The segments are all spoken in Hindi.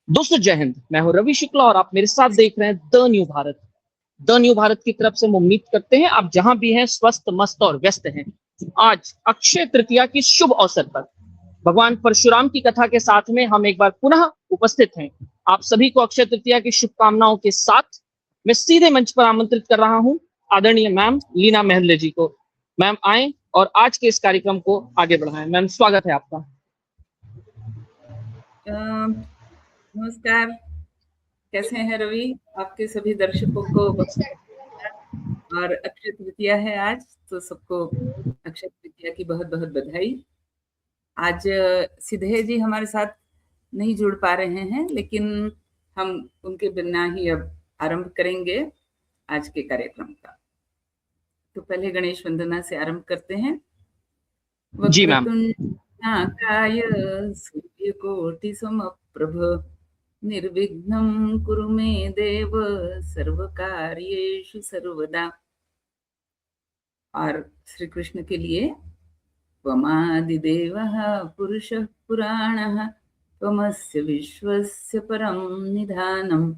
दोस्तों जय हिंद। मैं हूं रवि शुक्ला और आप मेरे साथ देख रहे हैं the new Bharat. The new Bharat की तरफ से हम उम्मीद करते हैं आप जहां भी हैं स्वस्थ, मस्त और व्यस्त हैं। आज अक्षय तृतीया की शुभ अवसर पर भगवान परशुराम की कथा के साथ में हम एक बार पुनः उपस्थित हैं। आप सभी को अक्षय तृतीया की शुभकामनाओं के साथ मैं सीधे मंच पर आमंत्रित कर रहा हूं आदरणीय मैम लीना महले जी को। मैम आए और आज के इस कार्यक्रम को आगे बढ़ाएं। मैम स्वागत है आपका। नमस्कार, कैसे हैं रवि? आपके सभी दर्शकों को और अक्षय तृतीया है आज, तो सबको अक्षय तृतीया की बहुत बहुत बधाई। आज सिधे जी हमारे साथ नहीं जुड़ पा रहे हैं, लेकिन हम उनके बिना ही अब आरंभ करेंगे आज के कार्यक्रम का। तो पहले गणेश वंदना से आरंभ करते हैं। जी मैम। काय सूर्यकोटि समप्रभ निर्विघ्नं कुरु मे देव सर्वकार्येषु सर्वदा। और श्री कृष्ण के लिए त्वमादिदेवः पुरुषः पुराणः त्वमस्य विश्वस्य परं निधानं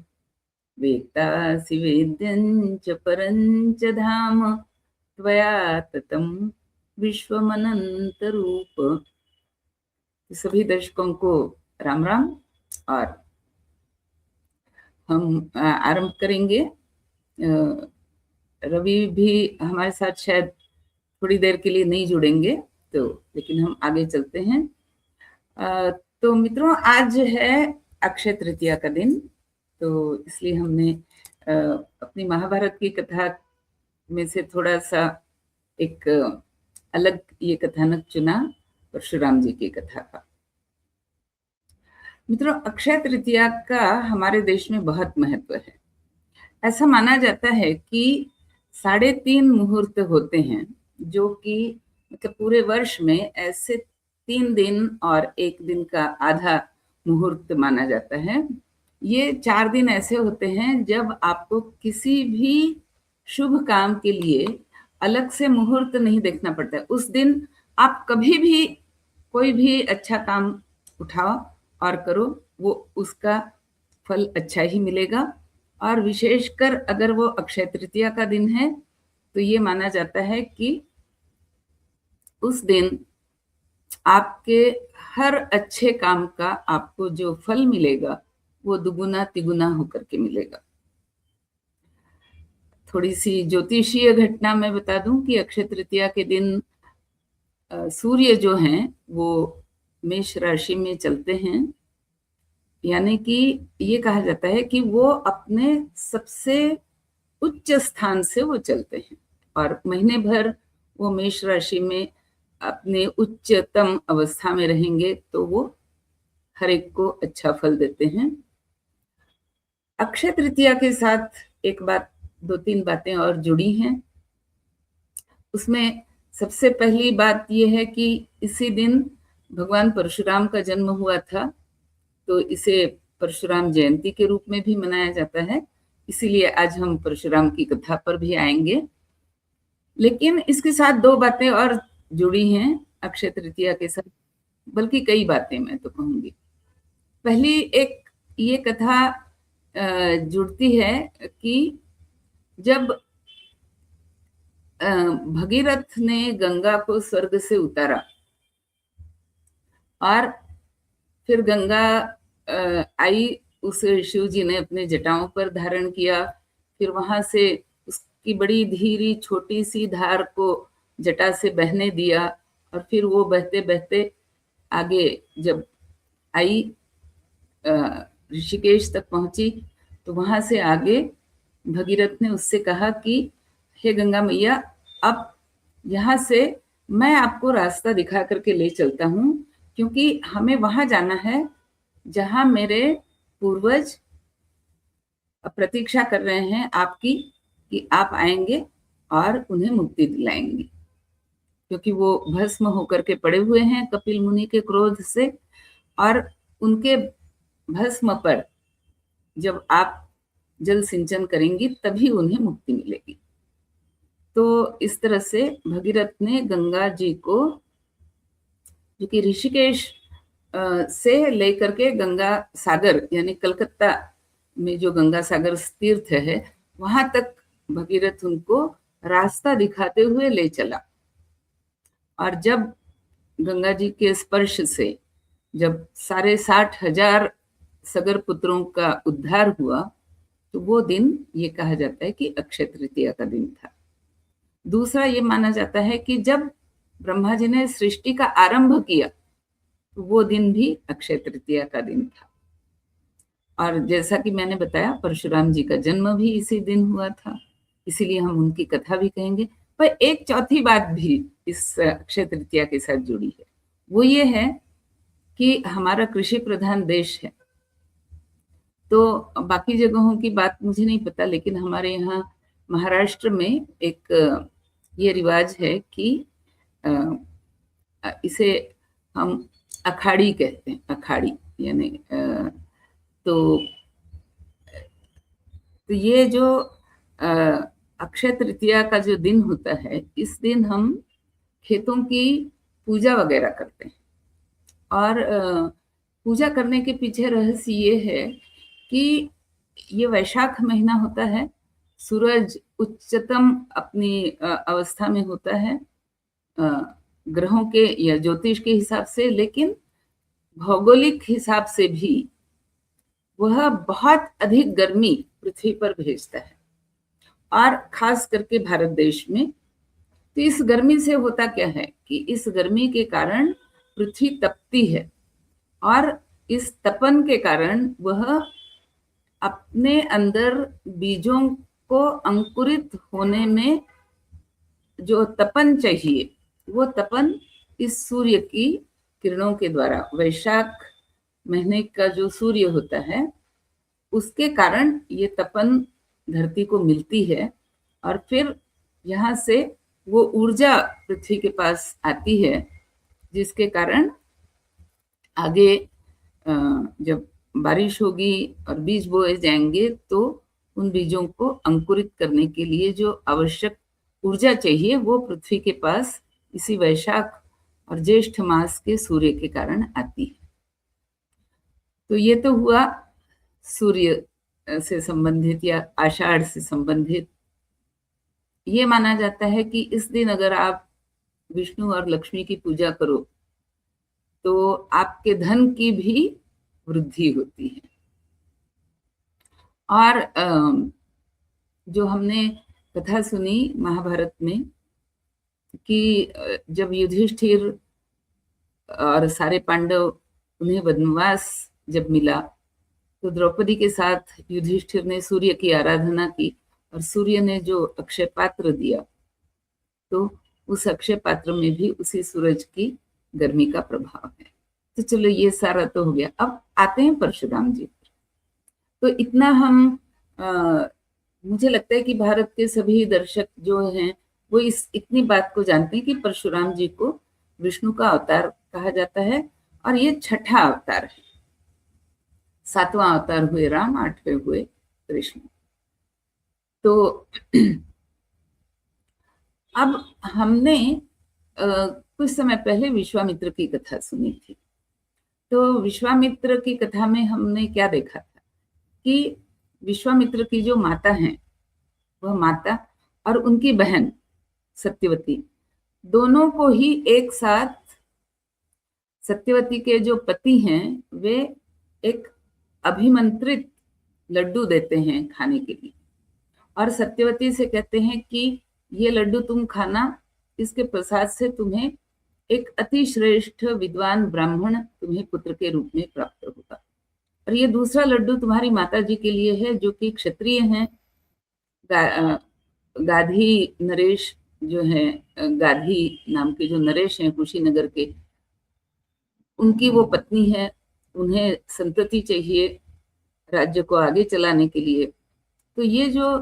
वेत्तासि वेद्यं च परं च धाम त्वया ततं विश्वमनंत रूप। सभी दर्शकों को राम राम। और हम आरंभ करेंगे। रवि भी हमारे साथ शायद थोड़ी देर के लिए नहीं जुड़ेंगे, तो लेकिन हम आगे चलते हैं। तो मित्रों, आज है अक्षय तृतीया का दिन, तो इसलिए हमने अपनी महाभारत की कथा में से थोड़ा सा एक अलग ये कथानक चुना, परशुराम जी की कथा का। मित्रों, अक्षय तृतीया का हमारे देश में बहुत महत्व है। ऐसा माना जाता है कि 3.5 मुहूर्त होते हैं, जो कि मतलब पूरे वर्ष में ऐसे 3 दिन और 1 दिन का आधा मुहूर्त माना जाता है। ये 4 दिन ऐसे होते हैं जब आपको किसी भी शुभ काम के लिए अलग से मुहूर्त नहीं देखना पड़ता है। उस दिन आप कभी भी कोई भी अच्छा काम उठाओ और करो, वो उसका फल अच्छा ही मिलेगा। और विशेषकर अगर वो अक्षय तृतीया का दिन है तो ये माना जाता है कि उस दिन आपके हर अच्छे काम का आपको जो फल मिलेगा वो दुगुना तिगुना होकर के मिलेगा। थोड़ी सी ज्योतिषीय घटना मैं बता दूं कि अक्षय तृतीया के दिन सूर्य जो हैं वो मेष राशि में चलते हैं, यानी कि ये कहा जाता है कि वो अपने सबसे उच्च स्थान से वो चलते हैं और महीने भर वो मेष राशि में अपने उच्चतम अवस्था में रहेंगे, तो वो हर एक को अच्छा फल देते हैं। अक्षय तृतीया के साथ एक बात, 2-3 बातें और जुड़ी हैं। उसमें सबसे पहली बात यह है कि इसी दिन भगवान परशुराम का जन्म हुआ था, तो इसे परशुराम जयंती के रूप में भी मनाया जाता है। इसीलिए आज हम परशुराम की कथा पर भी आएंगे। लेकिन इसके साथ 2 बातें और जुड़ी हैं अक्षय तृतीया के साथ, बल्कि कई बातें मैं तो कहूंगी। पहली एक ये कथा जुड़ती है कि जब भगीरथ ने गंगा को स्वर्ग से उतारा और फिर गंगा आई, उसे शिव जी ने अपने जटाओं पर धारण किया। फिर वहां से उसकी बड़ी धीरी छोटी सी धार को जटा से बहने दिया और फिर वो बहते बहते आगे जब आई ऋषिकेश तक पहुंची, तो वहां से आगे भगीरथ ने उससे कहा कि हे गंगा मैया, अब यहाँ से मैं आपको रास्ता दिखा करके ले चलता हूँ, क्योंकि हमें वहां जाना है जहां मेरे पूर्वज प्रतीक्षा कर रहे हैं आपकी कि आप आएंगे और उन्हें मुक्ति दिलाएंगे, क्योंकि वो भस्म होकर के पड़े हुए हैं कपिल मुनि के क्रोध से, और उनके भस्म पर जब आप जल सिंचन करेंगी तभी उन्हें मुक्ति मिलेगी। तो इस तरह से भगीरथ ने गंगा जी को, जो कि ऋषिकेश से लेकर के गंगा सागर यानी कलकत्ता में जो गंगा सागर तीर्थ है वहां तक भगीरथ उनको रास्ता दिखाते हुए ले चला। और जब गंगा जी के स्पर्श से जब 60,000 सगर पुत्रों का उद्धार हुआ, तो वो दिन ये कहा जाता है कि अक्षय तृतीया का दिन था। दूसरा ये माना जाता है कि जब ब्रह्मा जी ने सृष्टि का आरंभ किया तो वो दिन भी अक्षय तृतीया का दिन था। और जैसा कि मैंने बताया, परशुराम जी का जन्म भी इसी दिन हुआ था, इसीलिए हम उनकी कथा भी कहेंगे। पर एक चौथी बात भी इस अक्षय तृतीया के साथ जुड़ी है, वो ये है कि हमारा कृषि प्रधान देश है। तो बाकी जगहों की बात मुझे नहीं पता, लेकिन हमारे यहाँ महाराष्ट्र में एक ये रिवाज है कि इसे हम अखाड़ी कहते हैं, अखाड़ी यानी तो ये जो अक्षय तृतीया का जो दिन होता है, इस दिन हम खेतों की पूजा वगैरह करते हैं। और पूजा करने के पीछे रहस्य ये है कि ये वैशाख महीना होता है, सूरज उच्चतम अपनी अवस्था में होता है ग्रहों के या ज्योतिष के हिसाब से, लेकिन भौगोलिक हिसाब से भी वह बहुत अधिक गर्मी पृथ्वी पर भेजता है, और खास करके भारत देश में। तो इस गर्मी से होता क्या है कि इस गर्मी के कारण पृथ्वी तपती है, और इस तपन के कारण वह अपने अंदर बीजों को अंकुरित होने में जो तपन चाहिए, वो तपन इस सूर्य की किरणों के द्वारा, वैशाख महीने का जो सूर्य होता है उसके कारण ये तपन धरती को मिलती है, और फिर यहाँ से वो ऊर्जा पृथ्वी के पास आती है, जिसके कारण आगे जब बारिश होगी और बीज बोए जाएंगे तो उन बीजों को अंकुरित करने के लिए जो आवश्यक ऊर्जा चाहिए वो पृथ्वी के पास इसी वैशाख और ज्येष्ठ मास के सूर्य के कारण आती है। तो ये तो हुआ सूर्य से संबंधित या आषाढ़ से संबंधित। ये माना जाता है कि इस दिन अगर आप विष्णु और लक्ष्मी की पूजा करो तो आपके धन की भी वृद्धि होती है। और जो हमने कथा सुनी महाभारत में कि जब युधिष्ठिर और सारे पांडव उन्हें वनवास जब मिला तो द्रौपदी के साथ युधिष्ठिर ने सूर्य की आराधना की, और सूर्य ने जो अक्षय पात्र दिया तो उस अक्षय पात्र में भी उसी सूरज की गर्मी का प्रभाव है। तो चलो ये सारा तो हो गया। अब आते हैं परशुराम जी पर। तो इतना हम मुझे लगता है कि भारत के सभी दर्शक जो हैं वो इतनी बात को जानते हैं कि परशुराम जी को विष्णु का अवतार कहा जाता है, और ये छठा अवतार है। 7वां अवतार हुए राम, 8वें हुए कृष्ण। तो अब हमने कुछ समय पहले विश्वामित्र की कथा सुनी थी। तो विश्वामित्र की कथा में हमने क्या देखा था कि विश्वामित्र की जो माता हैं, वह माता और उनकी बहन सत्यवती, दोनों को ही एक साथ सत्यवती के जो पति हैं वे एक अभिमंत्रित लड्डू देते हैं खाने के लिए, और सत्यवती से कहते हैं कि ये लड्डू तुम खाना, इसके प्रसाद से तुम्हें एक अति श्रेष्ठ विद्वान ब्राह्मण तुम्हें पुत्र के रूप में प्राप्त होगा। और ये दूसरा लड्डू तुम्हारी माता जी के लिए है जो कि क्षत्रिय हैं, गाधी नरेश जो है, गाधी नाम के जो नरेश हैं कुशीनगर के, उनकी वो पत्नी है, उन्हें संतति चाहिए राज्य को आगे चलाने के लिए, तो ये जो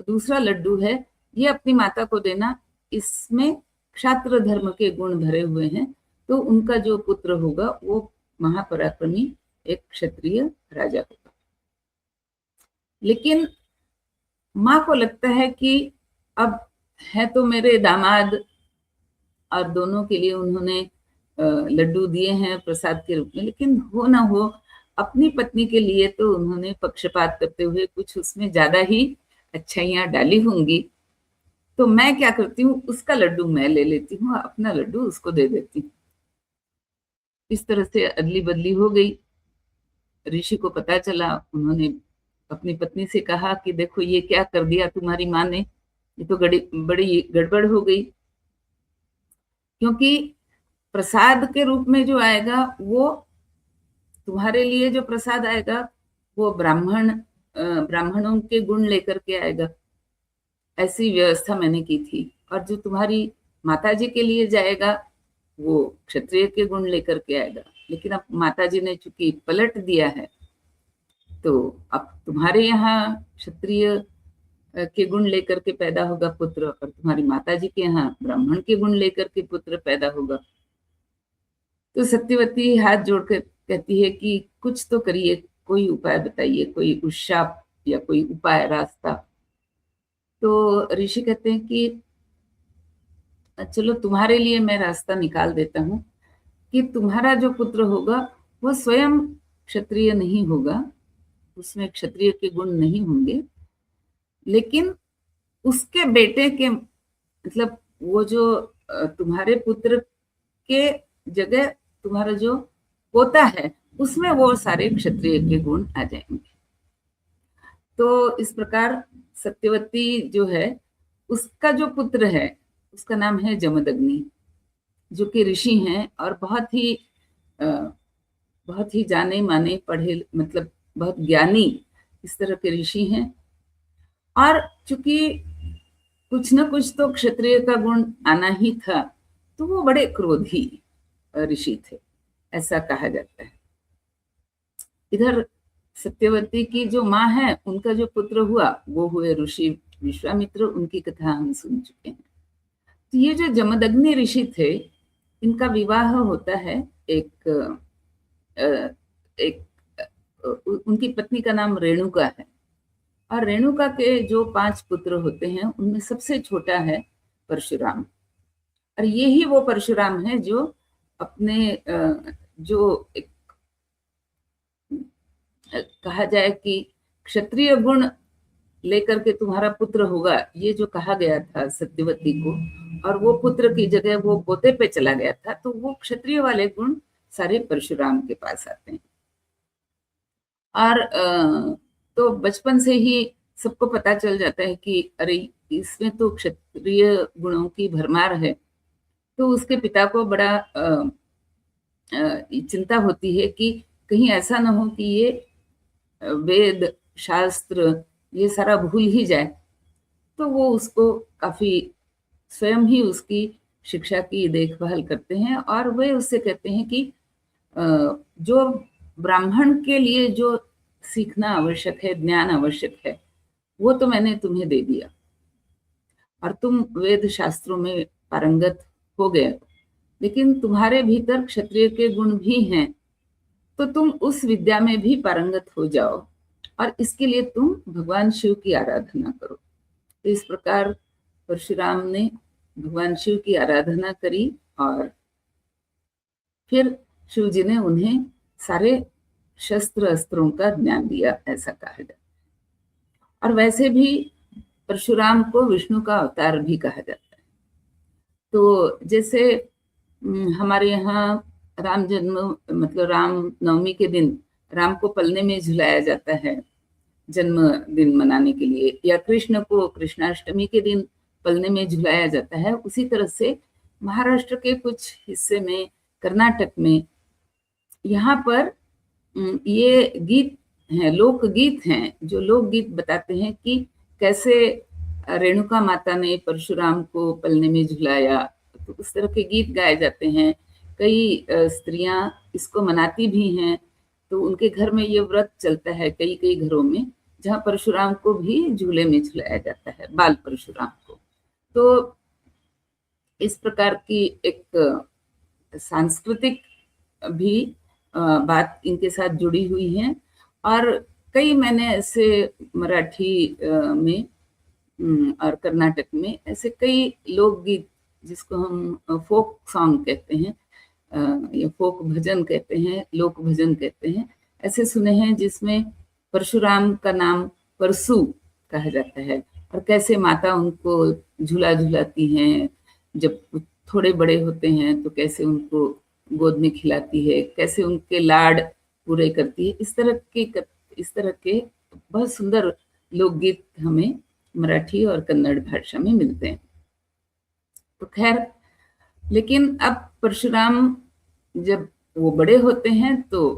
दूसरा लड्डू है ये अपनी माता को देना, इसमें क्षात्र धर्म के गुण भरे हुए हैं, तो उनका जो पुत्र होगा वो महापराक्रमी एक क्षत्रिय राजा होगा। लेकिन माँ को लगता है कि अब है तो मेरे दामाद, और दोनों के लिए उन्होंने लड्डू दिए हैं प्रसाद के रूप में, लेकिन हो ना हो अपनी पत्नी के लिए तो उन्होंने पक्षपात करते हुए कुछ उसमें ज्यादा ही अच्छाइयाँ डाली होंगी। तो मैं क्या करती हूँ, उसका लड्डू मैं ले लेती हूँ, अपना लड्डू उसको दे देती हूँ। इस तरह से अदली बदली हो गई। ऋषि को पता चला, उन्होंने अपनी पत्नी से कहा कि देखो ये क्या कर दिया तुम्हारी माँ ने, ये तो बड़ी गड़बड़ हो गई। क्योंकि प्रसाद के रूप में जो आएगा, वो तुम्हारे लिए जो प्रसाद आएगा वो ब्राह्मणों के गुण लेकर के आएगा, ऐसी व्यवस्था मैंने की थी। और जो तुम्हारी माताजी के लिए जाएगा वो क्षत्रिय के गुण लेकर के आएगा। लेकिन अब माताजी ने चूंकि पलट दिया है, तो अब तुम्हारे यहाँ क्षत्रिय के गुण लेकर के पैदा होगा पुत्र, और तुम्हारी माताजी के यहाँ ब्राह्मण के गुण लेकर के पुत्र पैदा होगा। तो सत्यवती हाथ जोड़कर कहती है कि कुछ तो करिए, कोई उपाय बताइए, कोई उशाप या कोई उपाय, रास्ता। तो ऋषि कहते हैं कि चलो तुम्हारे लिए मैं रास्ता निकाल देता हूँ कि तुम्हारा जो पुत्र होगा वो स्वयं क्षत्रिय नहीं होगा, उसमें क्षत्रिय के गुण नहीं होंगे, लेकिन उसके बेटे के, मतलब वो जो तुम्हारे पुत्र के जगह तुम्हारा जो पोता है उसमें वो सारे क्षत्रिय के गुण आ जाएंगे। तो इस प्रकार सत्यवती जो है, उसका जो पुत्र है उसका नाम है जमदग्नि, जो कि ऋषि हैं और बहुत ही जाने माने पढ़े, मतलब बहुत ज्ञानी इस तरह के ऋषि हैं। और चूंकि कुछ न कुछ तो क्षत्रिय का गुण आना ही था, तो वो बड़े क्रोधी ऋषि थे, ऐसा कहा जाता है। इधर सत्यवती की जो माँ है, उनका जो पुत्र हुआ वो हुए ऋषि विश्वामित्र, उनकी कथा हम सुन चुके हैं। तो ये जो जमदग्नि ऋषि थे, इनका विवाह होता है एक उनकी पत्नी का नाम रेणुका है, और रेणुका के जो 5 पुत्र होते हैं उनमें सबसे छोटा है परशुराम। और यही वो परशुराम है जो अपने जो एक कहा जाए कि क्षत्रिय गुण लेकर के तुम्हारा पुत्र होगा, ये जो कहा गया था सत्यवती को, और वो पुत्र की जगह वो पोते पे चला गया था, तो वो क्षत्रिय वाले गुण सारे परशुराम के पास आते हैं। और तो बचपन से ही सबको पता चल जाता है कि अरे इसमें तो क्षत्रिय गुणों की भरमार है। तो उसके पिता को बड़ा चिंता होती है कि कहीं ऐसा ना हो कि ये वेद शास्त्र ये सारा भूल ही जाए। तो वो उसको काफी स्वयं ही उसकी शिक्षा की देखभाल करते हैं, और वे उससे कहते हैं कि जो ब्राह्मण के लिए जो सीखना आवश्यक है, ज्ञान आवश्यक है, वो तो मैंने तुम्हें दे दिया, और तुम वेद शास्त्रों में पारंगत हो गए, लेकिन तुम्हारे भीतर क्षत्रिय के गुण भी हैं, तो तुम उस विद्या में भी पारंगत हो जाओ, और इसके लिए तुम भगवान शिव की आराधना करो। तो इस प्रकार परशुराम ने भगवान शिव की आराधना करी, और फिर शिव जी ने उन्हें सारे शस्त्र अस्त्रों का ज्ञान दिया, ऐसा कहा जाता है। और वैसे भी परशुराम को विष्णु का अवतार भी कहा जाता है। तो जैसे हमारे यहाँ राम जन्म, मतलब राम नवमी के दिन राम को पलने में झुलाया जाता है जन्मदिन मनाने के लिए, या कृष्ण को कृष्णाष्टमी के दिन पलने में झुलाया जाता है। उसी तरह से महाराष्ट्र के कुछ हिस्से में, कर्नाटक में, यहाँ पर ये गीत हैं, लोकगीत हैं, जो लोकगीत बताते हैं कि कैसे रेणुका माता ने परशुराम को पलने में झुलाया। तो उस तरह के गीत गाए जाते हैं। कई स्त्रियां इसको मनाती भी हैं, तो उनके घर में ये व्रत चलता है, कई कई घरों में जहाँ परशुराम को भी झूले में झुलाया जाता है, बाल परशुराम को। तो इस प्रकार की एक सांस्कृतिक भी बात इनके साथ जुड़ी हुई है। और कई मैंने ऐसे मराठी में और कर्नाटक में ऐसे कई लोकगीत, जिसको हम फोक सॉन्ग कहते हैं या फोक भजन कहते हैं, लोक भजन कहते हैं, ऐसे सुने हैं जिसमें परशुराम का नाम परसु कहा जाता है, और कैसे माता उनको झूला झुलाती हैं, जब थोड़े बड़े होते हैं तो कैसे उनको गोद में खिलाती है, कैसे उनके लाड पूरे करती है। इस तरह के बहुत सुंदर लोकगीत हमें मराठी और कन्नड़ भाषा में मिलते हैं। तो खैर, लेकिन अब परशुराम जब वो बड़े होते हैं तो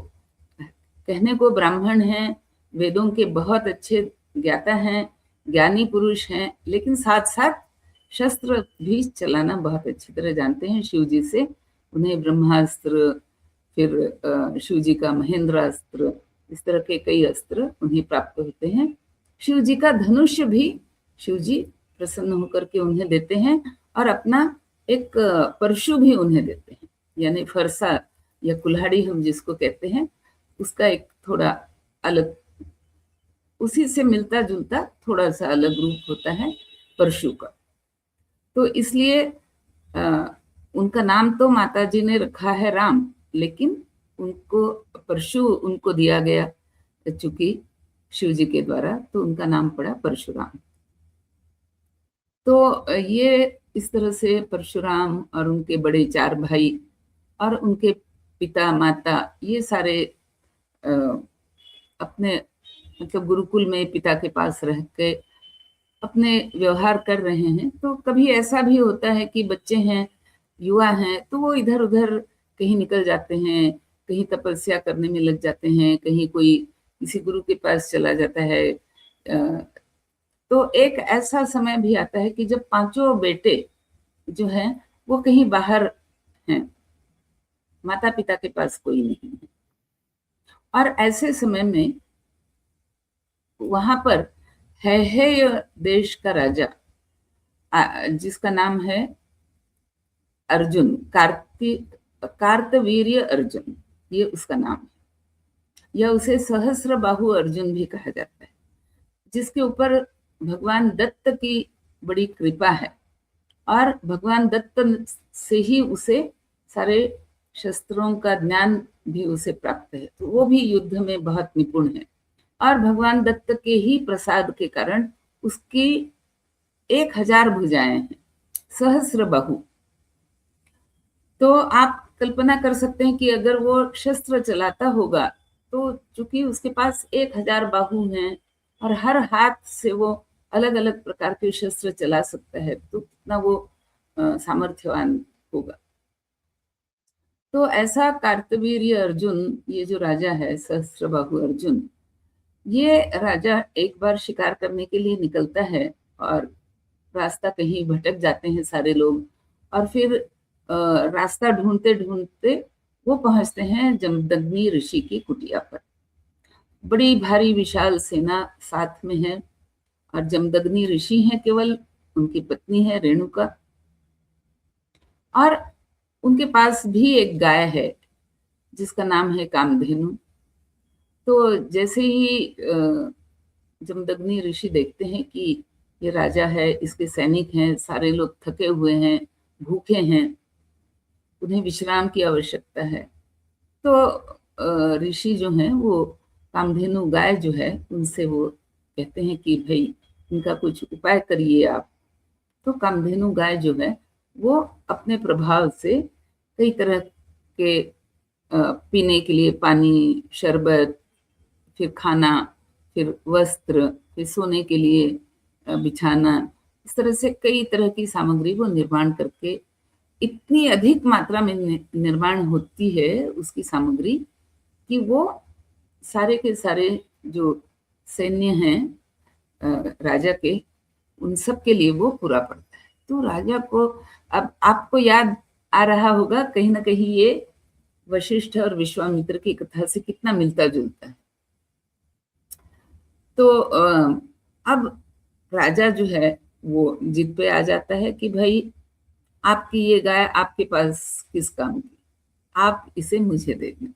कहने को ब्राह्मण हैं, वेदों के बहुत अच्छे ज्ञाता हैं, ज्ञानी पुरुष हैं, लेकिन साथ साथ शस्त्र भी चलाना बहुत अच्छी तरह जानते हैं। शिव जी से उन्हें ब्रह्मास्त्र, फिर शिव जी का महेंद्रास्त्र, इस तरह के कई अस्त्र उन्हें प्राप्त होते हैं। शिव जी का धनुष भी शिव जी प्रसन्न होकर के उन्हें देते हैं, और अपना एक परशु भी उन्हें देते हैं, यानी फरसा या कुल्हाड़ी हम जिसको कहते हैं, उसका एक थोड़ा अलग, उसी से मिलता जुलता थोड़ा सा अलग रूप होता है परशु का। तो इसलिए उनका नाम तो माता जी ने रखा है राम, लेकिन उनको परशु उनको दिया गया चूंकि शिव जी के द्वारा, तो उनका नाम पड़ा परशुराम। तो ये इस तरह से परशुराम और उनके बड़े 4 भाई और उनके पिता माता, ये सारे अपने मतलब गुरुकुल में पिता के पास रह के अपने व्यवहार कर रहे हैं। तो कभी ऐसा भी होता है कि बच्चे हैं, युवा हैं, तो वो इधर उधर कहीं निकल जाते हैं, कहीं तपस्या करने में लग जाते हैं, कहीं कोई किसी गुरु के पास चला जाता है। तो एक ऐसा समय भी आता है कि जब 5 बेटे जो हैं वो कहीं बाहर हैं, माता पिता के पास कोई नहीं है, और ऐसे समय में वहां पर है देश का राजा, जिसका नाम है अर्जुन, कार्तवीर्य अर्जुन, ये उसका नाम है, या उसे सहस्र बाहु अर्जुन भी कहा जाता है, जिसके ऊपर भगवान दत्त की बड़ी कृपा है, और भगवान दत्त से ही उसे सारे शस्त्रों का ज्ञान भी उसे प्राप्त है। तो वो भी युद्ध में बहुत निपुण है, और भगवान दत्त के ही प्रसाद के कारण उसकी 1000 भुजाएं हैं, सहस्र बाहु। तो आप कल्पना कर सकते हैं कि अगर वो शस्त्र चलाता होगा, तो चूंकि उसके पास 1000 बाहु हैं और हर हाथ से वो अलग अलग प्रकार के शस्त्र चला सकता है, तो कितना वो सामर्थ्यवान होगा। तो ऐसा कार्तवीर्य अर्जुन, ये जो राजा है सहस्त्रबाहु अर्जुन, ये राजा एक बार शिकार करने के लिए निकलता है, और रास्ता कहीं भटक जाते हैं सारे लोग, और फिर रास्ता ढूंढते ढूंढते वो पहुंचते हैं जमदग्नि ऋषि की कुटिया पर। बड़ी भारी विशाल सेना साथ में है, और जमदग्नि ऋषि हैं केवल, उनकी पत्नी है रेणुका, और उनके पास भी एक गाय है जिसका नाम है कामधेनु। तो जैसे ही जमदग्नि ऋषि देखते हैं कि ये राजा है, इसके सैनिक हैं, सारे लोग थके हुए हैं, भूखे हैं, उन्हें विश्राम की आवश्यकता है, तो ऋषि जो हैं वो कामधेनु गाय जो है उनसे वो कहते हैं कि भाई इनका कुछ उपाय करिए आप। तो कामधेनु गाय जो है वो अपने प्रभाव से कई तरह के पीने के लिए पानी, शरबत, फिर खाना, फिर वस्त्र, फिर सोने के लिए बिछाना, इस तरह से कई तरह की सामग्री वो निर्माण करके, इतनी अधिक मात्रा में निर्माण होती है उसकी सामग्री कि वो सारे के सारे जो सैन्य हैं राजा के, उन सब के लिए वो पूरा पड़ता है। तो राजा को, अब आपको याद आ रहा होगा कहीं ना कहीं ये वशिष्ठ और विश्वामित्र की कथा से कितना मिलता जुलता है। तो अब राजा जो है वो जिद पे आ जाता है कि भाई आपकी ये गाय आपके पास किस काम की, आप इसे मुझे दे दें,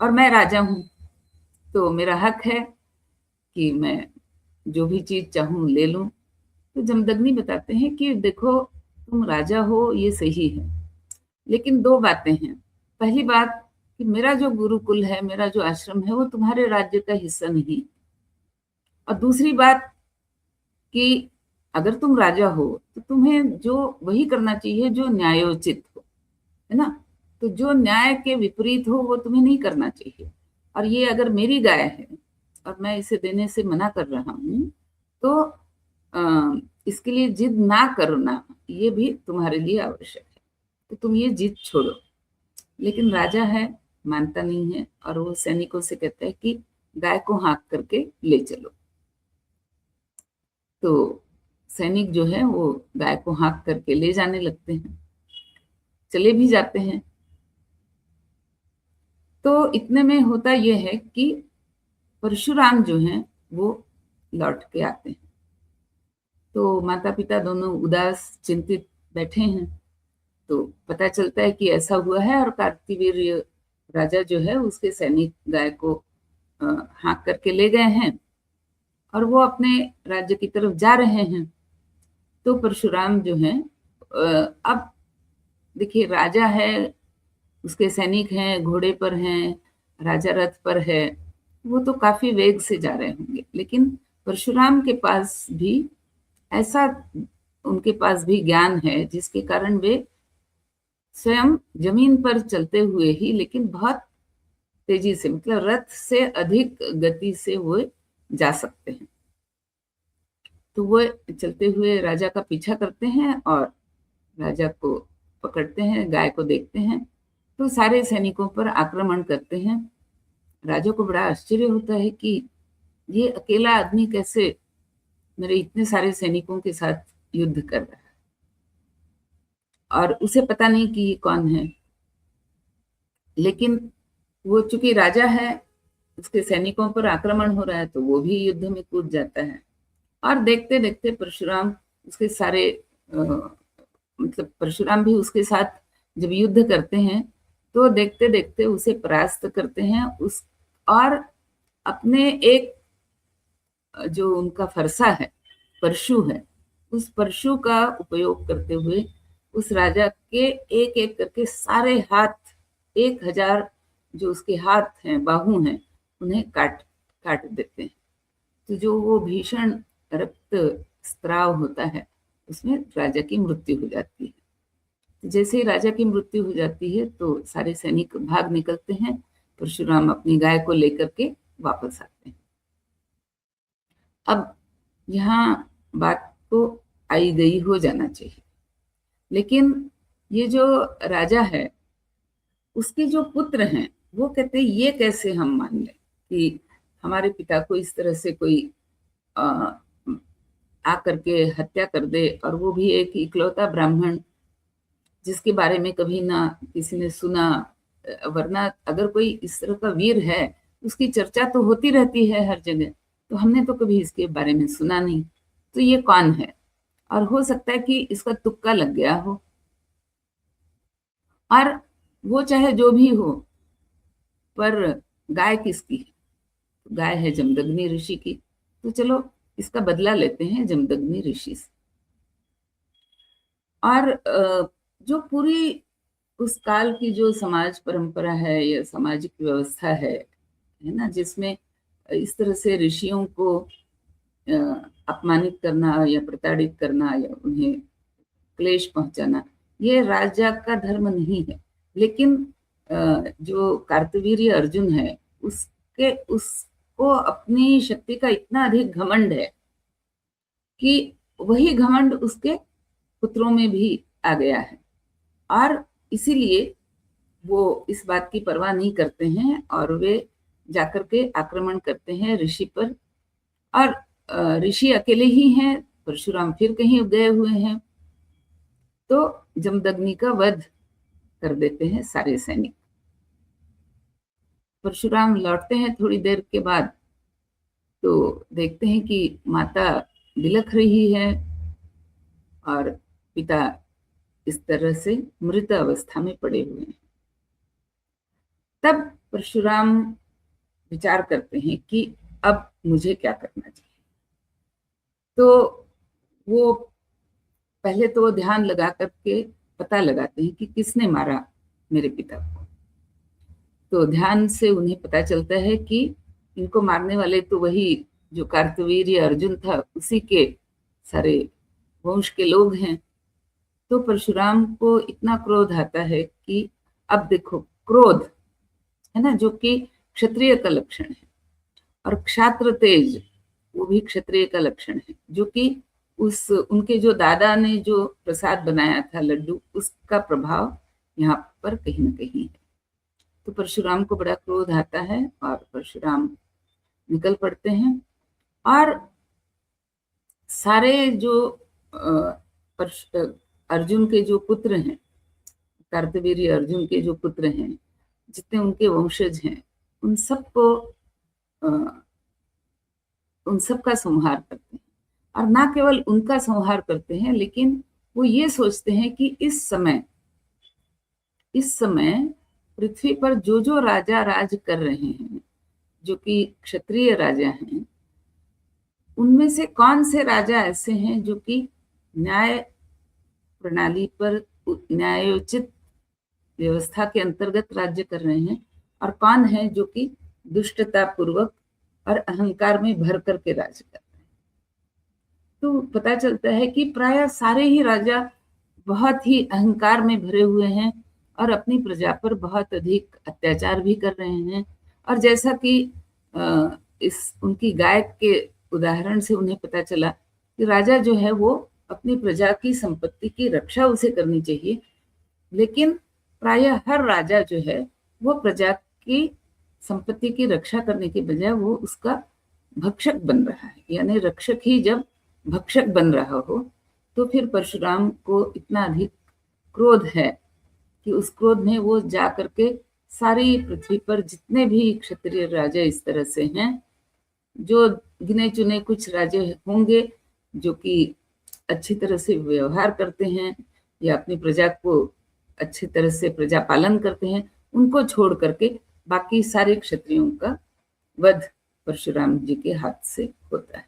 और मैं राजा हूँ तो मेरा हक है कि मैं जो भी चीज चाहूं ले लूं। तो जमदग्नि बताते हैं कि देखो, तुम राजा हो ये सही है, लेकिन दो बातें हैं। पहली बात कि मेरा जो गुरुकुल है, मेरा जो आश्रम है, वो तुम्हारे राज्य का हिस्सा नहीं। और दूसरी बात कि अगर तुम राजा हो तो तुम्हें जो वही करना चाहिए जो न्यायोचित हो, है ना। तो जो न्याय के विपरीत हो वो तुम्हें नहीं करना चाहिए। और ये अगर मेरी गाय है और मैं इसे देने से मना कर रहा हूँ, तो इसके लिए जिद ना करना ये भी तुम्हारे लिए आवश्यक है। तो तुम ये जिद छोड़ो। लेकिन राजा है, मानता नहीं है, और वो सैनिकों से कहता है कि गाय को हाँक करके ले चलो। तो सैनिक जो है वो गाय को हाँक करके ले जाने लगते हैं, चले भी जाते हैं। तो इतने में होता यह है कि परशुराम जो हैं वो लौट के आते हैं। तो माता पिता दोनों उदास चिंतित बैठे हैं। तो पता चलता है कि ऐसा हुआ है, और कार्तिवीर्य राजा जो है उसके सैनिक गाय को हाँक करके ले गए हैं और वो अपने राज्य की तरफ जा रहे हैं। तो परशुराम जो है, अब देखिए राजा है, उसके सैनिक हैं, घोड़े पर हैं, राजा रथ पर है, वो तो काफी वेग से जा रहे होंगे। लेकिन परशुराम के पास भी ऐसा, उनके पास भी ज्ञान है जिसके कारण वे स्वयं जमीन पर चलते हुए ही, लेकिन बहुत तेजी से, मतलब रथ से अधिक गति से वो जा सकते हैं। तो वो चलते हुए राजा का पीछा करते हैं और राजा को पकड़ते हैं, गाय को देखते हैं तो सारे सैनिकों पर आक्रमण करते हैं। राजा को बड़ा आश्चर्य होता है कि ये अकेला आदमी कैसे मेरे इतने सारे सैनिकों के साथ युद्ध कर रहा है, और उसे पता नहीं कि ये कौन है। लेकिन वो चूंकि राजा है, उसके सैनिकों पर आक्रमण हो रहा है, तो वो भी युद्ध में कूद जाता है। और देखते देखते परशुराम उसके सारे मतलब परशुराम भी उसके साथ जब युद्ध करते हैं तो देखते देखते उसे परास्त करते हैं। उस और अपने एक जो उनका फरसा है, परशु है, उस परशु का उपयोग करते हुए उस राजा के एक एक करके सारे हाथ, 1000 जो उसके हाथ हैं, बाहु हैं, उन्हें काट काट देते हैं। तो जो वो भीषण रक्त स्त्राव होता है उसमें राजा की मृत्यु हो जाती है। जैसे ही राजा की मृत्यु हो जाती है तो सारे सैनिक भाग निकलते हैं, परशुराम अपनी गाय को लेकर के वापस आते हैं। अब यहाँ बात तो आई गई हो जाना चाहिए, लेकिन ये जो राजा है उसके जो पुत्र हैं वो कहते हैं ये कैसे हम मान लें कि हमारे पिता को इस तरह से कोई आकर के हत्या कर दे, और वो भी एक इकलौता ब्राह्मण जिसके बारे में कभी ना किसी ने सुना। वरना अगर कोई इस तरह का वीर है उसकी चर्चा तो होती रहती है हर जगह, तो हमने तो कभी इसके बारे में सुना नहीं। तो ये कौन है? और हो सकता है कि इसका तुक्का लग गया हो, और वो चाहे जो भी हो, पर गाय किसकी है? गाय है जमदग्नि ऋषि की। तो चलो इसका बदला लेते हैं जमदग्नि ऋषि से। और जो पूरी उस काल की जो समाज परंपरा है या सामाजिक व्यवस्था है ना, जिसमें इस तरह से ऋषियों को अपमानित करना या प्रताड़ित करना या उन्हें क्लेश पहुंचाना, ये राजा का धर्म नहीं है। लेकिन जो कार्तवीर्य अर्जुन है उसको अपनी शक्ति का इतना अधिक घमंड है कि वही घमंड उसके पुत्रों में भी आ गया है, और इसीलिए वो इस बात की परवाह नहीं करते हैं और वे जाकर के आक्रमण करते हैं ऋषि पर। और ऋषि अकेले ही हैं, परशुराम फिर कहीं गए हुए हैं, तो जमदग्नि का वध कर देते हैं सारे सैनिक। परशुराम लौटते हैं थोड़ी देर के बाद, तो देखते हैं कि माता बिलख रही है और पिता इस तरह से मृत अवस्था में पड़े हुए हैं। तब परशुराम विचार करते हैं कि अब मुझे क्या करना चाहिए। तो वो पहले तो ध्यान लगा करके पता लगाते हैं कि किसने मारा मेरे पिता को। तो ध्यान से उन्हें पता चलता है कि इनको मारने वाले तो वही जो कार्तवीर्य अर्जुन था, उसी के सारे वंश के लोग हैं। तो परशुराम को इतना क्रोध आता है कि अब देखो, क्रोध है ना, जो कि क्षत्रिय का लक्षण है, और क्षात्र तेज वो भी क्षत्रिय का लक्षण है, जो कि उस उनके जो दादा ने जो प्रसाद बनाया था लड्डू, उसका प्रभाव यहाँ पर कहीं न कहीं है। तो परशुराम को बड़ा क्रोध आता है और परशुराम निकल पड़ते हैं। और सारे जो अर्जुन के जो पुत्र हैं, कार्तवीर्य अर्जुन के जो पुत्र हैं, जितने उनके वंशज हैं, उन सबका संहार करते हैं। और ना केवल उनका संहार करते हैं, लेकिन वो ये सोचते हैं कि इस समय पृथ्वी पर जो जो राजा राज कर रहे हैं, जो कि क्षत्रिय राजा हैं, उनमें से कौन से राजा ऐसे हैं जो कि न्याय प्रणाली पर, न्यायोचित व्यवस्था के अंतर्गत राज्य कर रहे हैं, और कौन है जो कि दुष्टता पूर्वक और अहंकार में भर करके राज्य कर रहे हैं। तो पता चलता है कि प्रायः सारे ही राजा बहुत ही अहंकार में भरे हुए हैं और अपनी प्रजा पर बहुत अधिक अत्याचार भी कर रहे हैं। और जैसा कि इस उनकी गाय के उदाहरण से उन्हें पता चला कि राजा जो है वो अपनी प्रजा की संपत्ति की रक्षा उसे करनी चाहिए, लेकिन प्रायः हर राजा जो है वो प्रजा की संपत्ति की रक्षा करने के बजाय वो उसका भक्षक बन रहा है। यानी रक्षक ही जब भक्षक बन रहा हो, तो फिर परशुराम को इतना अधिक क्रोध है कि उस क्रोध में वो जा करके सारी पृथ्वी पर जितने भी क्षत्रिय राजा इस तरह से हैं, जो गिने चुने कुछ राजे होंगे जो कि अच्छी तरह से व्यवहार करते हैं या अपनी प्रजा को अच्छी तरह से प्रजा पालन करते हैं, उनको छोड़ करके बाकी सारे क्षत्रियों का वध परशुराम जी के हाथ से होता है।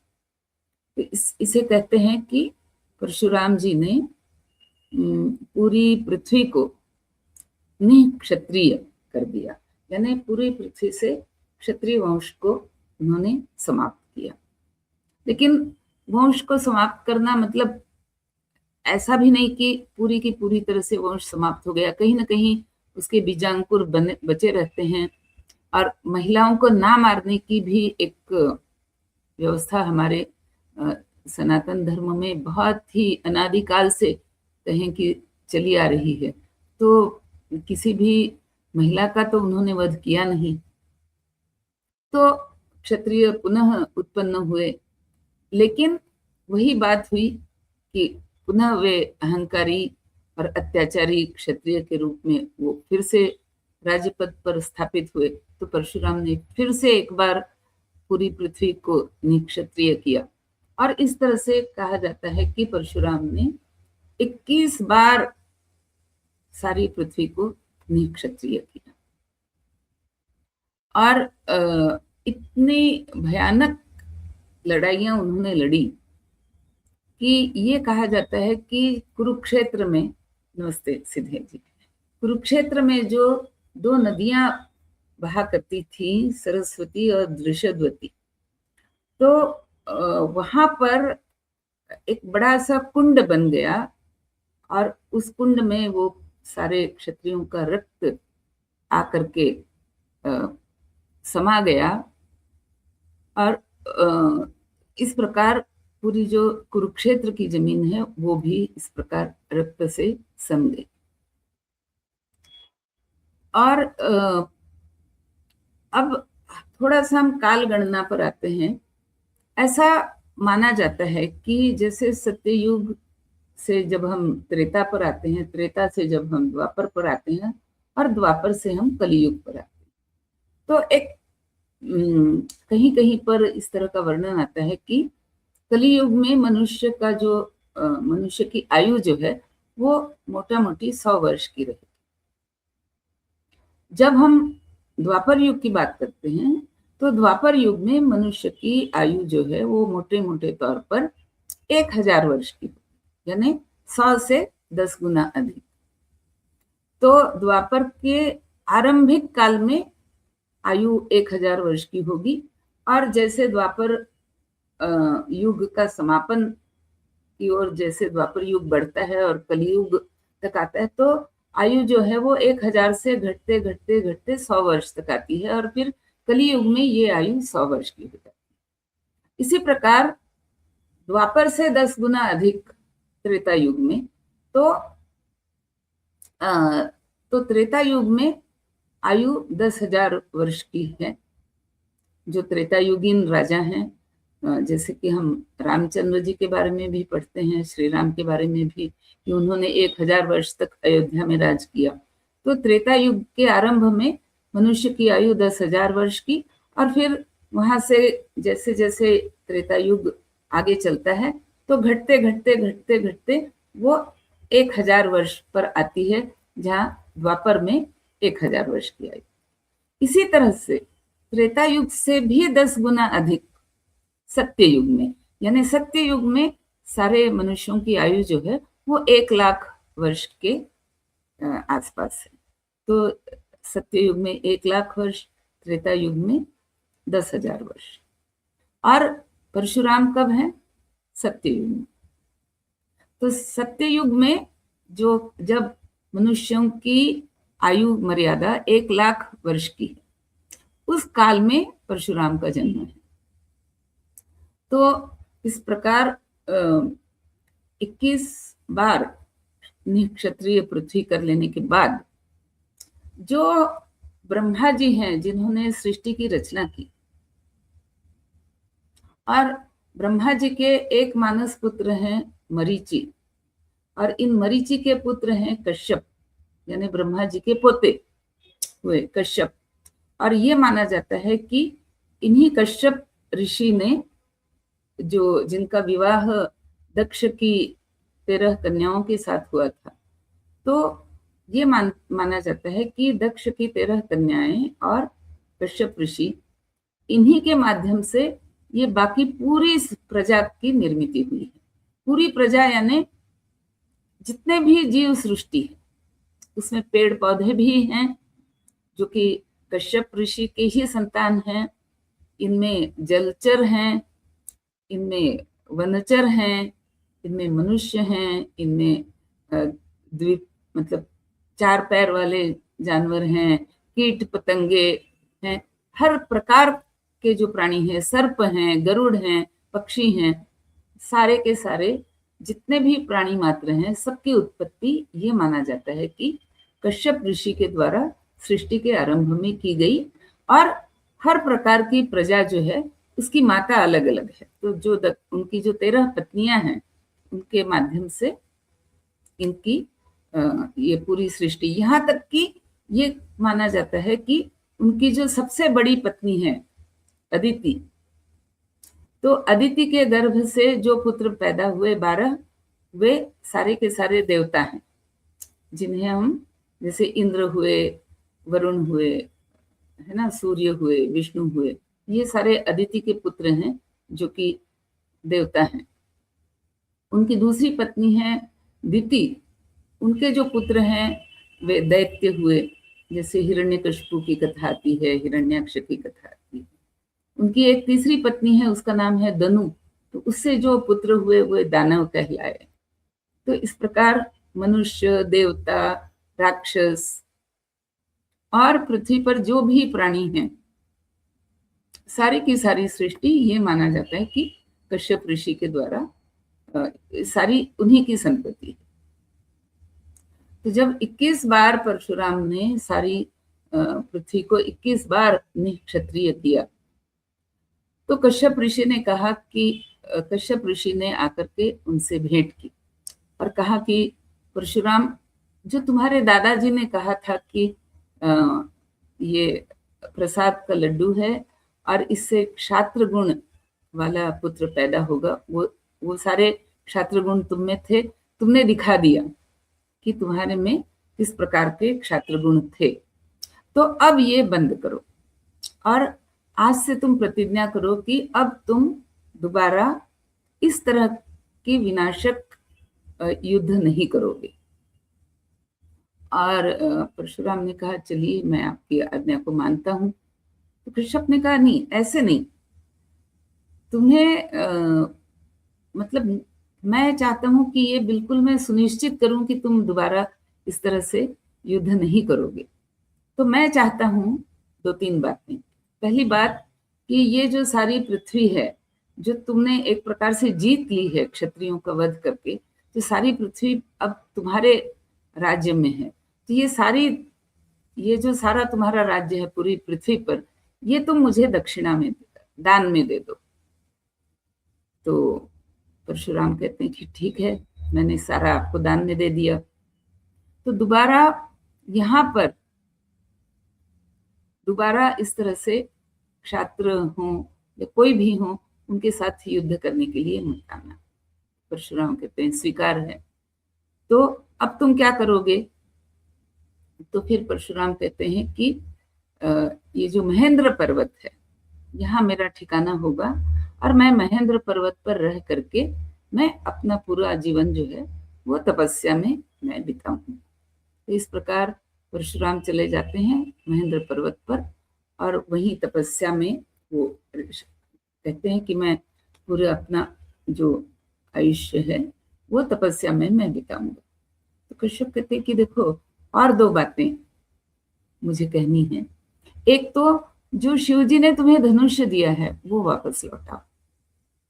तो इसे कहते हैं कि परशुराम जी ने पूरी पृथ्वी को निक्षत्रिय कर दिया, यानी पूरी पृथ्वी से क्षत्रिय वंश को उन्होंने समाप्त किया। लेकिन वंश को समाप्त करना मतलब ऐसा भी नहीं कि पूरी की पूरी तरह से वंश समाप्त हो गया, कहीं ना कहीं उसके बीजांकुर बचे रहते हैं। और महिलाओं को ना मारने की भी एक व्यवस्था हमारे सनातन धर्म में बहुत ही अनादिकाल से कहें कि चली आ रही है। तो किसी भी महिला का तो उन्होंने वध किया नहीं। तो क्षत्रिय पुनः उत्पन्न हुए, लेकिन वही बात हुई कि पुनः वे अहंकारी और अत्याचारी क्षत्रिय के रूप में वो फिर से राज्यपद पर स्थापित हुए। तो परशुराम ने फिर से एक बार पूरी पृथ्वी को निक्षत्रिय किया। और इस तरह से कहा जाता है कि परशुराम ने 21 बार सारी पृथ्वी को निक्षत्रिय किया। और इतनी भयानक लड़ाइयां उन्होंने लड़ी कि ये कहा जाता है कि कुरुक्षेत्र में, नमस्ते सिद्धे जी, कुरुक्षेत्र में जो 2 नदियां बहा करती थी, सरस्वती और दृषद्वती, तो वहां पर एक बड़ा सा कुंड बन गया और उस कुंड में वो सारे क्षत्रियों का रक्त आकर के समा गया। और इस प्रकार पूरी जो कुरुक्षेत्र की जमीन है वो भी इस प्रकार रक्त से सम गई। और अब थोड़ा सा हम काल गणना पर आते हैं। ऐसा माना जाता है कि जैसे सत्ययुग से जब हम त्रेता पर आते हैं, त्रेता से जब हम द्वापर पर आते हैं, और द्वापर से हम कलियुग पर आते हैं, तो एक कहीं कहीं पर इस तरह का वर्णन आता है कि कलियुग में मनुष्य का जो मनुष्य की आयु जो है वो मोटा मोटी 100 वर्ष की रहेगी। जब हम द्वापर युग की बात करते हैं तो द्वापर युग में मनुष्य की आयु जो है वो मोटे मोटे तौर पर 1000 वर्ष की, यानी 100 से 10 गुना अधिक। तो द्वापर के आरंभिक काल में आयु 1000 वर्ष की होगी, और जैसे द्वापर युग का समापन की ओर जैसे द्वापर युग बढ़ता है और कलियुग तक आता है तो आयु जो है वो 1000 से घटते घटते घटते 100 वर्ष तक आती है, और फिर कलियुग में ये आयु 100 वर्ष की हो जाती है। इसी प्रकार द्वापर से 10 गुना अधिक त्रेता युग में, तो त्रेता युग में आयु 10,000 वर्ष की है। जो त्रेता युगीन राजा हैं, जैसे कि हम रामचंद्र जी के बारे में भी पढ़ते हैं, श्री राम के बारे में भी, कि उन्होंने 1000 वर्ष तक अयोध्या में राज किया। तो त्रेता युग के आरंभ में मनुष्य की आयु 10,000 वर्ष की, और फिर वहां से जैसे जैसे त्रेता युग आगे चलता है तो घटते घटते घटते घटते वो 1000 वर्ष पर आती है, जहाँ द्वापर में 1000 वर्ष की आयु। इसी तरह से त्रेता युग से भी 10 गुना अधिक सत्य युग में, यानी सत्य युग में सारे मनुष्यों की आयु जो है वो 1,00,000 वर्ष के आसपास है। तो सत्य युग में 1,00,000 वर्ष, त्रेता युग में 10,000 वर्ष, और परशुराम कब है? सत्य युग में। तो सत्य युग में जब मनुष्यों की आयु मर्यादा 1,00,000 वर्ष की है, उस काल में परशुराम का जन्म है। तो इस प्रकार 21 बार क्षत्रिय पृथ्वी कर लेने के बाद जो ब्रह्मा जी हैं जिन्होंने सृष्टि की रचना की, और ब्रह्मा जी के एक मानस पुत्र हैं मरीचि, और इन मरीचि के पुत्र हैं कश्यप, यानी ब्रह्मा जी के पोते हुए कश्यप। और ये माना जाता है कि इन्हीं कश्यप ऋषि ने जिनका विवाह दक्ष की 13 कन्याओं के साथ हुआ था, तो ये माना जाता है कि दक्ष की 13 कन्याएं और कश्यप ऋषि, इन्हीं के माध्यम से ये बाकी पूरी प्रजा की निर्मित हुई है। पूरी प्रजा यानी जितने भी जीव सृष्टि है, उसमें पेड़ पौधे भी हैं जो कि कश्यप ऋषि के ही संतान हैं, इनमें जलचर हैं, इनमें वनचर हैं, इनमें मनुष्य हैं, इनमें द्वीप मतलब 4 पैर वाले जानवर हैं, कीट पतंगे हैं, हर प्रकार के जो प्राणी हैं, सर्प हैं, गरुड़ हैं, पक्षी हैं, सारे के सारे जितने भी प्राणी मात्र हैं, सबकी उत्पत्ति ये माना जाता है कि कश्यप ऋषि के द्वारा सृष्टि के आरंभ में की गई, और हर प्रकार की प्रजा जो है उसकी माता अलग अलग है। तो उनकी जो 13 पत्नियां हैं, उनके माध्यम से इनकी ये पूरी सृष्टि, यहाँ तक कि ये माना जाता है कि उनकी जो सबसे बड़ी पत्नी है अदिति, तो अदिति के गर्भ से जो पुत्र पैदा हुए 12, वे सारे के सारे देवता हैं, जिन्हें हम जैसे इंद्र हुए, वरुण हुए, है ना, सूर्य हुए, विष्णु हुए, ये सारे अदिति के पुत्र हैं जो कि देवता हैं। उनकी दूसरी पत्नी है दिति, उनके जो पुत्र हैं वे दैत्य हुए, जैसे हिरण्यकशिपु की कथा आती है, हिरण्याक्ष की कथा आती है। उनकी एक तीसरी पत्नी है, उसका नाम है दनु, तो उससे जो पुत्र हुए वे दानव कहलाए। तो इस प्रकार मनुष्य, देवता, राक्षस और पृथ्वी पर जो भी प्राणी हैं, सारी की सारी सृष्टि ये माना जाता है कि कश्यप ऋषि के द्वारा सारी उन्हीं की संपत्ति है। तो जब 21 बार परशुराम ने सारी पृथ्वी को 21 बार निक्षत्रिय किया, तो कश्यप ऋषि ने कहा कि कश्यप ऋषि ने आकर के उनसे भेंट की और कहा कि परशुराम, जो तुम्हारे दादाजी ने कहा था कि ये प्रसाद का लड्डू है और इससे क्षात्र गुण वाला पुत्र पैदा होगा। वो सारे क्षात्र गुण तुम में थे, तुमने दिखा दिया कि तुम्हारे में किस प्रकार के क्षात्र गुण थे। तो अब ये बंद करो और आज से तुम प्रतिज्ञा करो कि अब तुम दोबारा इस तरह की विनाशक युद्ध नहीं करोगे। और परशुराम ने कहा चलिए मैं आपकी आज्ञा को मानता हूं। तो कश्यप ने कहा नहीं, ऐसे नहीं, तुम्हें मतलब मैं चाहता हूं कि ये बिल्कुल मैं सुनिश्चित करूं कि तुम दोबारा इस तरह से युद्ध नहीं करोगे। तो मैं चाहता हूं 2-3 बातें। पहली बात कि ये जो सारी पृथ्वी है जो तुमने एक प्रकार से जीत ली है क्षत्रियों का वध करके, तो सारी पृथ्वी अब तुम्हारे राज्य में है। तो ये जो सारा तुम्हारा राज्य है पूरी पृथ्वी पर, ये तुम मुझे दक्षिणा में दान में दे दो। तो परशुराम कहते हैं कि ठीक है, मैंने सारा आपको दान में दे दिया। तो दोबारा इस तरह से क्षात्र हो या कोई भी हो उनके साथ युद्ध करने के लिए मत आना। परशुराम कहते हैं स्वीकार है। तो अब तुम क्या करोगे? तो फिर परशुराम कहते हैं कि ये जो महेंद्र पर्वत है यहाँ मेरा ठिकाना होगा और मैं महेंद्र पर्वत पर रह करके मैं अपना पूरा जीवन जो है वो तपस्या में मैं बिताऊंगा। तो इस प्रकार परशुराम चले जाते हैं महेंद्र पर्वत पर और वहीं तपस्या में वो कहते हैं कि मैं पूरा अपना जो आयुष्य है वो तपस्या में मैं बिताऊंगा। तो कश्यप कहते हैं कि देखो और 2 बातें मुझे कहनी है। एक तो जो शिवजी ने तुम्हें धनुष्य दिया है वो वापस लौटाओ,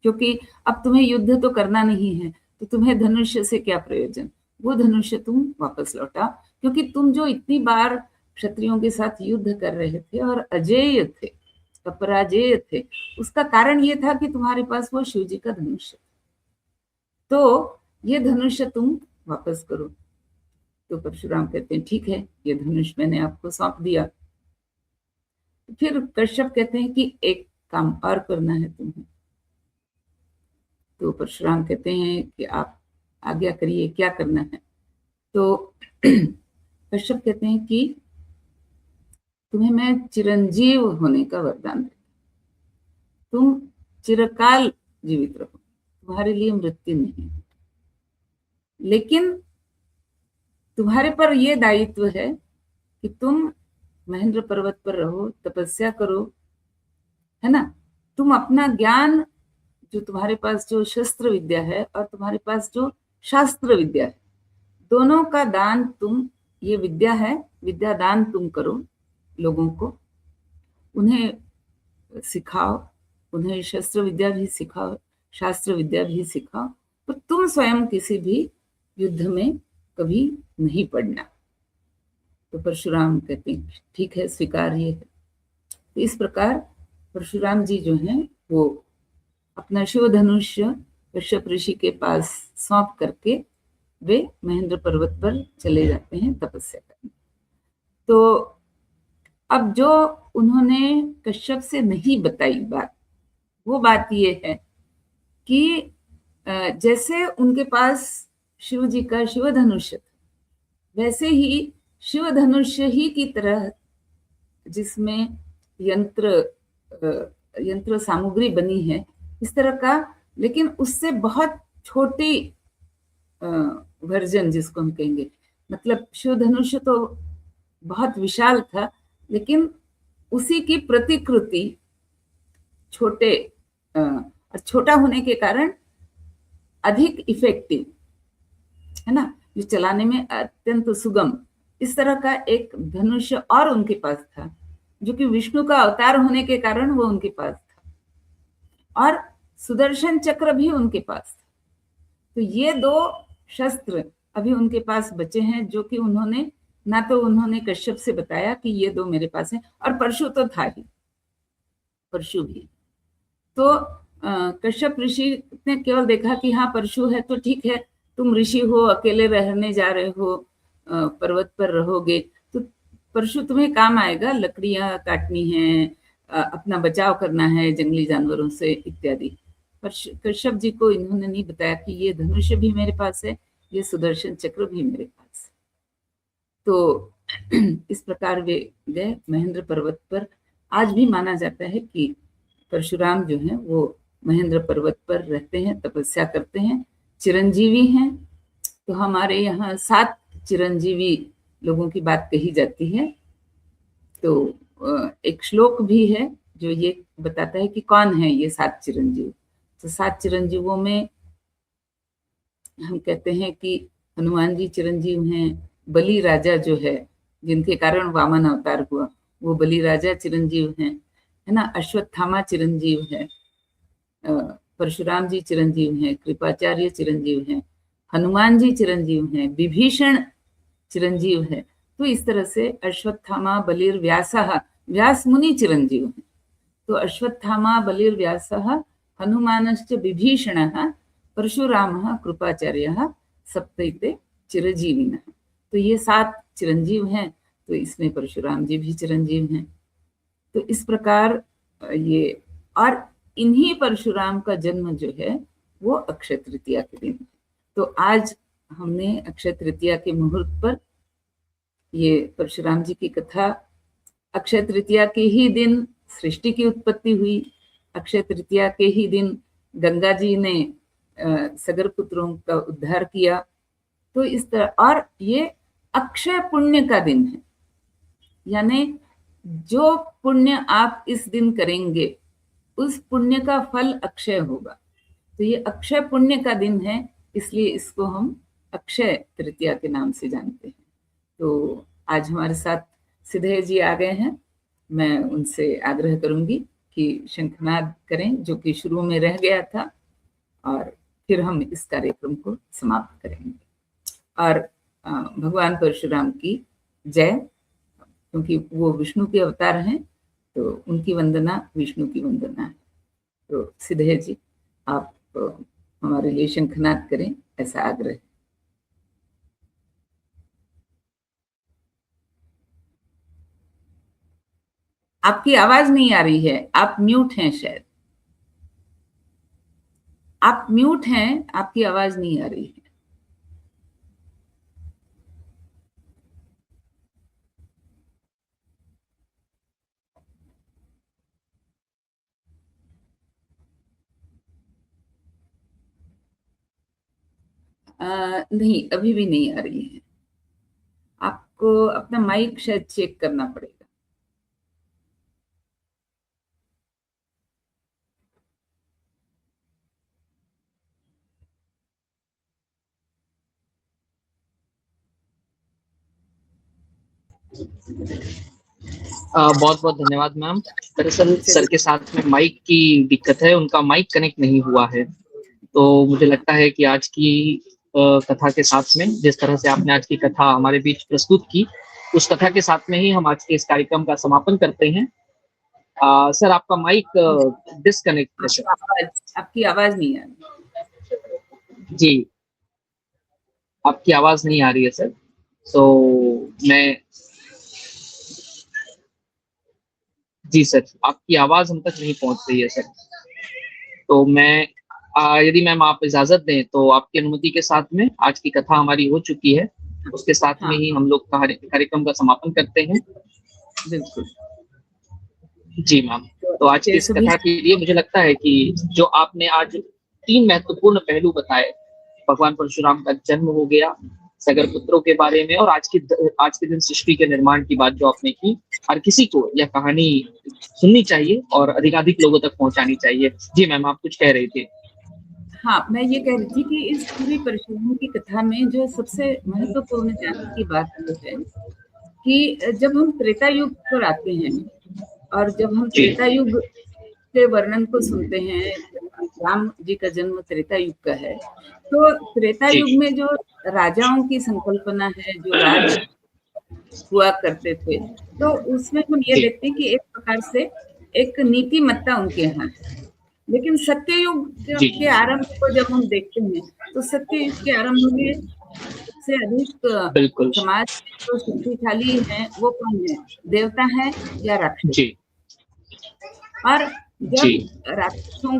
क्योंकि अब तुम्हें युद्ध तो करना नहीं है, तो तुम्हें धनुष्य से क्या प्रयोजन। वो धनुष्य तुम वापस लौटाओ, क्योंकि तुम जो इतनी बार क्षत्रियों के साथ युद्ध कर रहे थे और अजेय थे, अपराजेय थे, उसका कारण ये था कि तुम्हारे पास वो शिवजी का धनुष्य। तो ये धनुष्य तुम वापस करो। तो परशुराम कहते हैं ठीक है, ये धनुष मैंने आपको सौंप दिया। फिर कश्यप कहते हैं कि एक काम और करना है तुम्हें। तो परशुराम कहते हैं कि आप आज्ञा करिए, क्या करना है। तो कश्यप कहते हैं कि तुम्हें मैं चिरंजीव होने का वरदान देता, तुम चिरकाल जीवित रहो, तुम्हारे लिए मृत्यु नहीं। लेकिन तुम्हारे पर यह दायित्व है कि तुम महेंद्र पर्वत पर रहो, तपस्या करो, है ना। तुम अपना ज्ञान, जो तुम्हारे पास जो शस्त्र विद्या है और तुम्हारे पास जो शास्त्र विद्या है, दोनों का दान तुम, ये विद्या है, विद्या दान तुम करो लोगों को, उन्हें सिखाओ, उन्हें शस्त्र विद्या भी सिखाओ, शास्त्र विद्या भी सिखाओ। तो तुम स्वयं किसी भी युद्ध में कभी नहीं पड़ना। तो परशुराम कहते हैं ठीक है, स्वीकार्य है। तो इस प्रकार परशुराम जी जो हैं वो अपना शिव धनुष्य कश्यप ऋषि के पास सौंप करके वे महेंद्र पर्वत पर चले जाते हैं तपस्या करने। तो अब जो उन्होंने कश्यप से नहीं बताई बात, वो बात ये है कि जैसे उनके पास शिव जी का शिव धनुष्य था, वैसे ही शिव धनुष्य ही की तरह जिसमें यंत्र सामग्री बनी है इस तरह का, लेकिन उससे बहुत छोटी वर्जन जिसको हम कहेंगे, मतलब शिव धनुष्य तो बहुत विशाल था, लेकिन उसी की प्रतिकृति छोटे और छोटा होने के कारण अधिक इफेक्टिव, है ना, जो चलाने में अत्यंत सुगम, इस तरह का एक धनुष्य और उनके पास था, जो कि विष्णु का अवतार होने के कारण वो उनके पास था, और सुदर्शन चक्र भी उनके पास था। तो ये 2 शस्त्र अभी उनके पास बचे हैं, जो कि उन्होंने ना तो उन्होंने कश्यप से बताया कि ये 2 मेरे पास हैं, और परशु तो था ही, परशु भी। तो कश्यप ऋषि ने केवल देखा कि हाँ परशु है तो ठीक है, तुम ऋषि हो, अकेले रहने जा रहे हो, पर्वत पर रहोगे, तो परशु तुम्हें काम आएगा, लकड़ियां काटनी है, अपना बचाव करना है जंगली जानवरों से इत्यादि। पर कश्यप जी को इन्होंने नहीं बताया कि ये धनुष भी मेरे पास है, ये सुदर्शन चक्र भी मेरे पास है। तो इस प्रकार वे गए महेंद्र पर्वत पर। आज भी माना जाता है कि परशुराम जो है वो महेंद्र पर्वत पर रहते हैं, तपस्या करते हैं, चिरंजीवी हैं। तो हमारे यहाँ 7 चिरंजीवी लोगों की बात कही जाती है। तो एक श्लोक भी है जो ये बताता है कि कौन है ये 7 चिरंजीव। तो 7 चिरंजीवों में हम कहते हैं कि हनुमान जी चिरंजीव हैं, बलि राजा जो है जिनके कारण वामन अवतार हुआ वो बलि राजा चिरंजीव हैं, है ना। अश्वत्थामा चिरंजीव है, परशुराम जी चिरंजीव हैं, कृपाचार्य चिरंजीव हैं, हनुमान जी चिरंजीव हैं, विभीषण चिरंजीव है। तो इस तरह से अश्वत्थामा बलिर व्यासः, व्यास मुनि चिरंजीव हैं। तो अश्वत्थामा बलिर व्यासः हनुमानश्च विभीषणः परशुरामः कृपाचार्यः सप्तैते चिरजीविनः। तो ये 7 चिरंजीव हैं। तो इसमें परशुराम जी भी चिरंजीव हैं। तो इस प्रकार ये, और इन्हीं परशुराम का जन्म जो है वो अक्षय तृतीया के दिन है। तो आज हमने अक्षय तृतीया के मुहूर्त पर ये परशुराम जी की कथा, अक्षय तृतीया के ही दिन सृष्टि की उत्पत्ति हुई, अक्षय तृतीया के ही दिन गंगा जी ने सगर पुत्रों का उद्धार किया। तो इस तरह, और ये अक्षय पुण्य का दिन है, यानी जो पुण्य आप इस दिन करेंगे उस पुण्य का फल अक्षय होगा। तो ये अक्षय पुण्य का दिन है, इसलिए इसको हम अक्षय तृतीया के नाम से जानते हैं। तो आज हमारे साथ सिद्धेय जी आ गए हैं। मैं उनसे आग्रह करूंगी कि शंखनाद करें, जो कि शुरू में रह गया था, और फिर हम इस कार्यक्रम को समाप्त करेंगे। और भगवान परशुराम की जय, क्योंकि वो विष्णु के अवतार हैं, तो उनकी वंदना विष्णु की वंदना है। तो सिद्धेय जी आप हमारे लिए शंखनाद करें, ऐसा आग्रह। आपकी आवाज नहीं आ रही है, आप म्यूट हैं शायद, आप म्यूट हैं, आपकी आवाज नहीं आ रही है। नहीं, अभी भी नहीं आ रही है। आपको अपना माइक शायद चेक करना पड़ेगा। बहुत बहुत धन्यवाद मैम। दरअसल सर के साथ में माइक की दिक्कत है, उनका माइक कनेक्ट नहीं हुआ है। तो मुझे लगता है कि आज की कथा के साथ में, जिस तरह से आपने आज की कथा हमारे बीच प्रस्तुत की, उस कथा के साथ में ही हम आज के इस कार्यक्रम का समापन करते हैं। सर आपका माइक डिस्कनेक्ट है सर। आपकी आवाज नहीं आ रही। जी, आपकी आवाज नहीं आ रही है सर। तो मैं, जी सर, आपकी आवाज हम तक नहीं पहुंच रही है सर। तो मैं, यदि मैम आप इजाजत दें तो आपकी अनुमति के साथ में आज की कथा हमारी हो चुकी है, उसके साथ में ही हम लोग कार्यक्रम का समापन करते हैं। बिल्कुल जी मैम। तो आज की इस कथा के लिए मुझे लगता है कि जो आपने आज 3 महत्वपूर्ण पहलू बताए, भगवान परशुराम का जन्म हो गया, सगर पुत्रों के बारे में, और आज के दिन सृष्टि के निर्माण की बात जो आपने की, हर किसी को यह कहानी सुननी चाहिए और अधिकाधिक लोगों तक पहुंचानी चाहिए। जी मैम, आप कुछ कह रही थी। हाँ, मैं ये कह रही थी कि इस पूरी परशुराम की कथा में जो सबसे महत्वपूर्ण जानने की बात ये है कि जब हम त्रेता युग पर आते हैं और जब हम त्रेता युग के वर्णन को सुनते हैं, राम जी का जन्म त्रेता युग का है, तो त्रेता युग में जो राजाओं की संकल्पना है, जो राज हुआ करते थे, तो उसमें हम ये देखते हैं कि एक प्रकार से एक नीतिमत्ता उनके यहाँ है। लेकिन सत्ययुग के आरंभ को जब हम देखते हैं तो सत्ययुग के आरंभ में सबसे अधिक समाज जो शक्तिशाली है वो कौन है, देवता है या राक्षस? और जी जब राक्षसों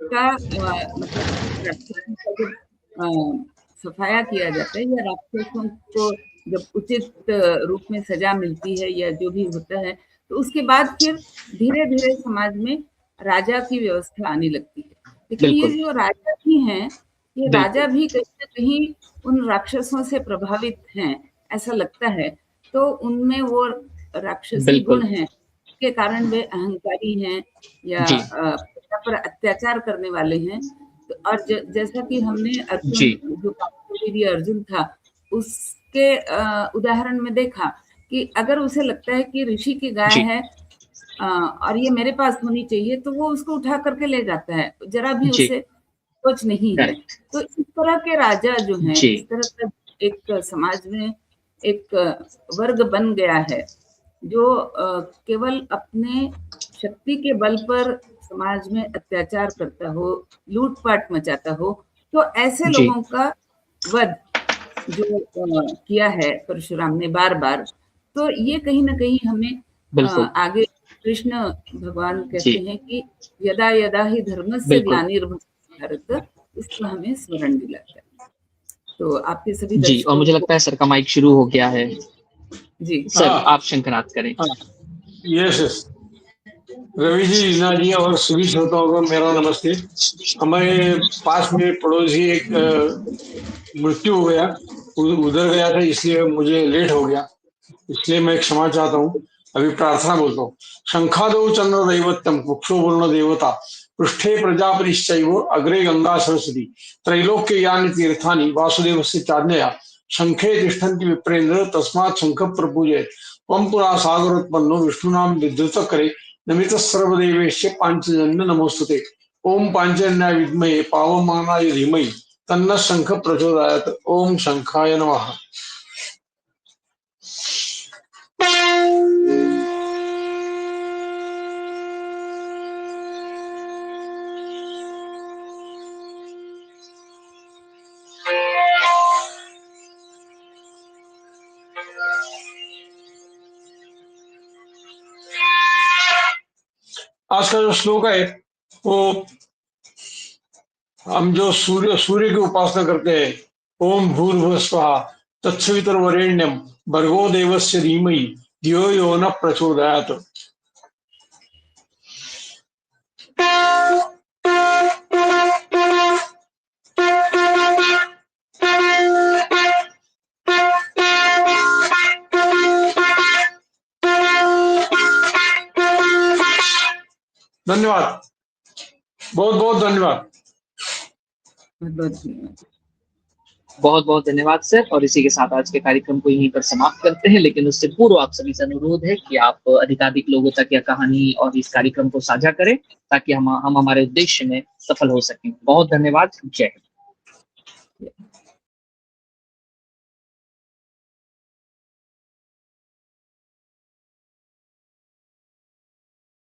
का मतलब राक्षसों का जब सफाया किया जाता है या राक्षसों को जब उचित रूप में सजा मिलती है या जो भी होता है, तो उसके बाद फिर धीरे-धीरे समाज में राजा की व्यवस्था आने लगती है। लेकिन ये बिल्कुल जो राजा भी हैं, ये राजा बिल्कुल भी कहीं न कहीं उन राक्षसों से प्रभावित हैं, ऐसा लगता है। तो उनमें वो राक्षसी गुण बिल्कुल हैं, के कारण वे अहंकारी हैं या जी प्रजा पर अत्याचार करने वाले हैं। तो और जैसा कि हमने अर्जुन, जी जो कामदेव अर्जुन था, उसके उदाहरण में देखा कि अगर उसे लगता है कि ऋषि की गाय जी है और ये मेरे पास होनी चाहिए, तो वो उसको उठा करके ले जाता है, जरा भी जी उसे सोच नहीं है। करेक्ट तो इस तरह के राजा जो हैं, जी इस तरह का एक समाज में एक वर्ग बन गया है, जो केवल अपने शक्ति के बल पर समाज में अत्याचार करता हो, लूट-पाट मचाता हो, तो ऐसे जी लोगों का वध जो किया है परशुराम ने बार-बार, तो ये कहीं न कहीं हमें बिल्कुल आगे कृष्ण भगवान जी कहते हैं कि यदा यदा ही धर्मस्य बिल्कुल ग्लानिर्भवति भारत, इसको हमें स्मरण दिलाता है। तो आपके सभी जी और दर्शकों मुझे को लगता है सर का माइक शुरू हो गया है। जी, सर हाँ आप शंखनाद करें। हाँ यस यस रवि जी, रीना जी और सभी श्रोताओं को मेरा नमस्ते। हमारे पास में पड़ोसी एक मृत्यु हो गया, उधर गया था, इसलिए मुझे लेट हो गया, इसलिए मैं क्षमा चाहता हूँ। अभी प्रार्थना बोलता हूँ। शंखादौ चंद्र दैवत्यम कुक्षो वरुण देवता पृष्ठे प्रजापतिश्चैव अग्रे गंगा सरस्वती त्रैलोक्य यानि तीर्थानि वासुदेवस्य चाज्ञया शंखे तिष्ठन्ति विप्रेन्द्र तस्मात् शंख प्रपूजयेत् त्वं पुरा सागरोत्पन्नो विष्णुनाम विद्युत करे नमित सर्वदेवेश्य पांचजन्य नमोस्तुते। ओम पांचजन्याय विद्महे पावमानाय धीमहि तन्नः शंख प्रचोदयात्। ओम शंखाय नमः। आज का जो श्लोक है वो हम जो सूर्य की उपासना करते हैं, ओम भूर्भुवः स्वः तत्सवितुर्वरेण्यं भर्गो देवस्य धीमहि धियो यो न प्रचोदयात्। धन्यवाद, बहुत बहुत धन्यवाद। बहुत-बहुत धन्यवाद। बहुत बहुत धन्यवाद सर। और इसी के साथ आज के कार्यक्रम को यहीं पर समाप्त करते हैं, लेकिन उससे पूर्व आप सभी से अनुरोध है कि आप अधिकाधिक लोगों तक यह कहानी और इस कार्यक्रम को साझा करें ताकि हम हमारे उद्देश्य में सफल हो सकें। बहुत धन्यवाद। जय हिंद।